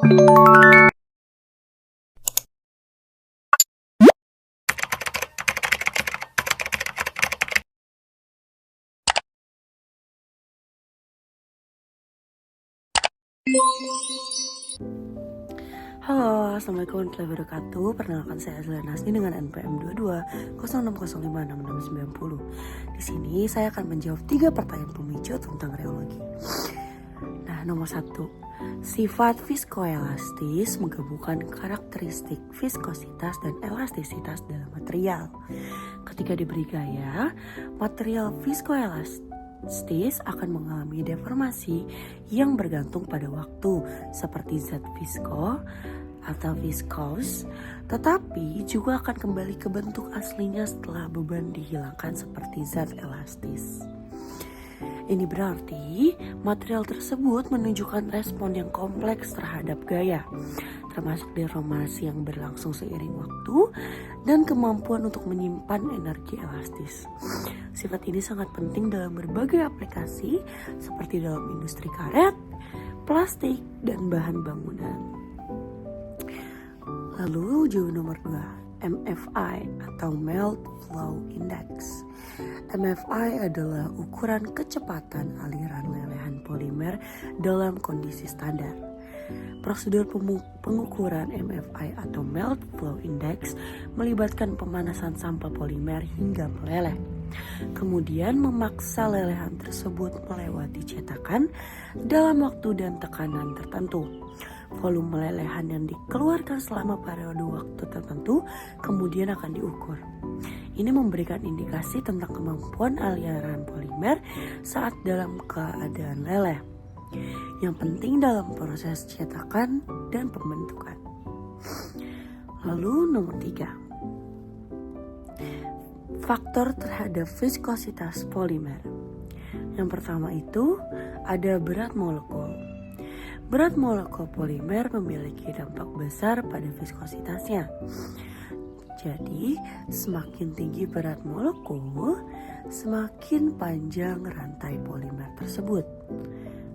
Halo, Assalamualaikum warahmatullahi wabarakatuh. Perkenalkan saya Azla Nasni dengan NPM 22 Di sini saya akan menjawab 3 pertanyaan pemicu tentang rheologi. Nah, nomor 1. Sifat viskoelastis menggabungkan karakteristik viskositas dan elastisitas dalam material. Ketika diberi gaya, material viskoelastis akan mengalami deformasi yang bergantung pada waktu seperti zat visko atau viskos, tetapi juga akan kembali ke bentuk aslinya setelah beban dihilangkan seperti zat elastis. Ini berarti material tersebut menunjukkan respon yang kompleks terhadap gaya, termasuk deformasi yang berlangsung seiring waktu dan kemampuan untuk menyimpan energi elastis. Sifat ini sangat penting dalam berbagai aplikasi seperti dalam industri karet, plastik, dan bahan bangunan. Lalu jawaban nomor 2, MFI atau Melt Flow Index. MFI adalah ukuran kecepatan aliran lelehan polimer dalam kondisi standar. Prosedur pengukuran MFI atau Melt Flow Index melibatkan pemanasan sampah polimer hingga meleleh. Kemudian memaksa lelehan tersebut melewati cetakan dalam waktu dan tekanan tertentu. Volume lelehan yang dikeluarkan selama periode waktu tertentu kemudian akan diukur. Ini memberikan indikasi tentang kemampuan aliran polimer saat dalam keadaan leleh, yang penting dalam proses cetakan dan pembentukan. Lalu nomor 3, faktor terhadap viskositas polimer. Yang pertama itu ada berat molekul. Berat molekul polimer memiliki dampak besar pada viskositasnya. Jadi, semakin tinggi berat molekul, semakin panjang rantai polimer tersebut.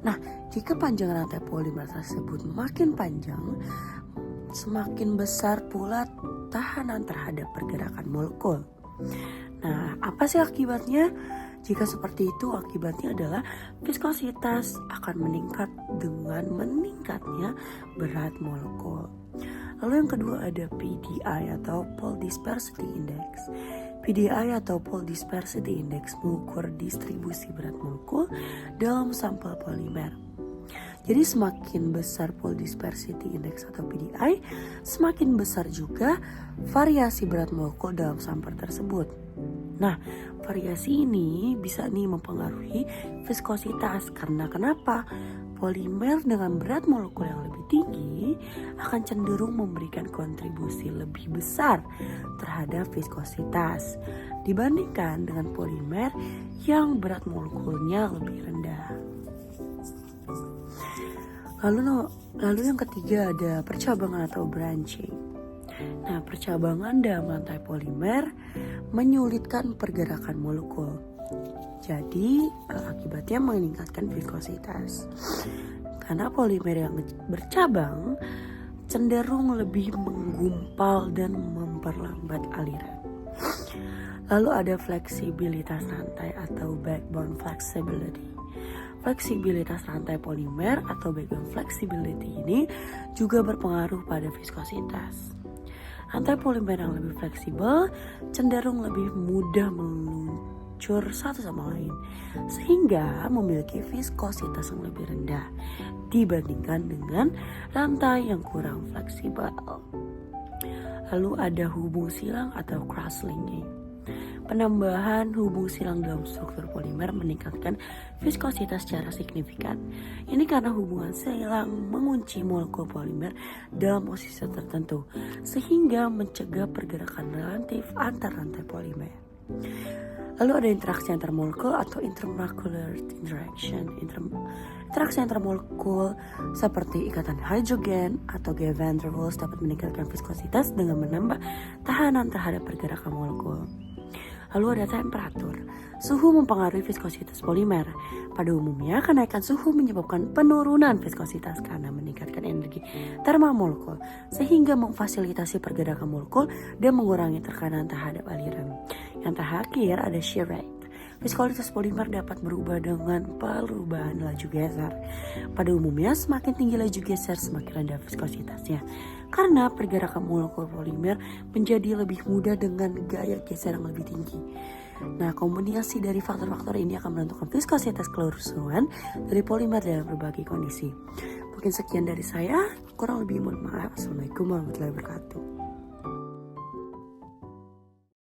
Nah, jika panjang rantai polimer tersebut makin panjang, semakin besar pula tahanan terhadap pergerakan molekul. Nah, apa sih akibatnya? Jika seperti itu, akibatnya adalah viskositas akan meningkat dengan meningkatnya berat molekul. Lalu yang kedua ada PDI atau Pole Dispersity Index. PDI atau Pole Dispersity Index mengukur distribusi berat molekul dalam sampel polimer. Jadi semakin besar Pole Dispersity Index atau PDI, semakin besar juga variasi berat molekul dalam sampel tersebut. Nah, variasi ini bisa mempengaruhi viskositas. Karena kenapa? Polimer dengan berat molekul yang lebih tinggi akan cenderung memberikan kontribusi lebih besar terhadap viskositas dibandingkan dengan polimer yang berat molekulnya lebih rendah. Lalu yang ketiga ada percabangan atau branching. Nah, percabangan dalam rantai polimer menyulitkan pergerakan molekul. Jadi, akibatnya meningkatkan viskositas. Karena polimer yang bercabang cenderung lebih menggumpal dan memperlambat aliran. Lalu ada fleksibilitas rantai atau backbone flexibility. Fleksibilitas rantai polimer atau backbone flexibility ini juga berpengaruh pada viskositas. Rantai polimer yang lebih fleksibel cenderung lebih mudah meluncur satu sama lain, sehingga memiliki viskositas yang lebih rendah dibandingkan dengan rantai yang kurang fleksibel. Lalu ada hubung silang atau cross-linking. Penambahan hubung silang dalam struktur polimer meningkatkan viskositas secara signifikan. Ini karena hubungan silang mengunci molekul polimer dalam posisi tertentu, sehingga mencegah pergerakan relatif antar rantai polimer. Lalu ada interaksi antar molekul atau intermolecular interaction. Interaksi antar molekul seperti ikatan hidrogen atau gaya van der Waals dapat meningkatkan viskositas dengan menambah tahanan terhadap pergerakan molekul. Lalu ada temperatur. Suhu mempengaruhi viskositas polimer. Pada umumnya, kenaikan suhu menyebabkan penurunan viskositas karena meningkatkan energi termomolekul sehingga memfasilitasi pergerakan molekul dan mengurangi tekanan terhadap aliran. Yang terakhir ada shear rate. Viskositas polimer dapat berubah dengan perubahan laju geser. Pada umumnya, semakin tinggi laju geser, semakin rendah viskositasnya. Karena pergerakan molekul polimer menjadi lebih mudah dengan gaya geser yang lebih tinggi. Nah, kombinasi dari faktor-faktor ini akan menentukan viskositas keseluruhan dari polimer dalam berbagai kondisi. Mungkin sekian dari saya, kurang lebih mohon maaf. Assalamualaikum warahmatullahi wabarakatuh.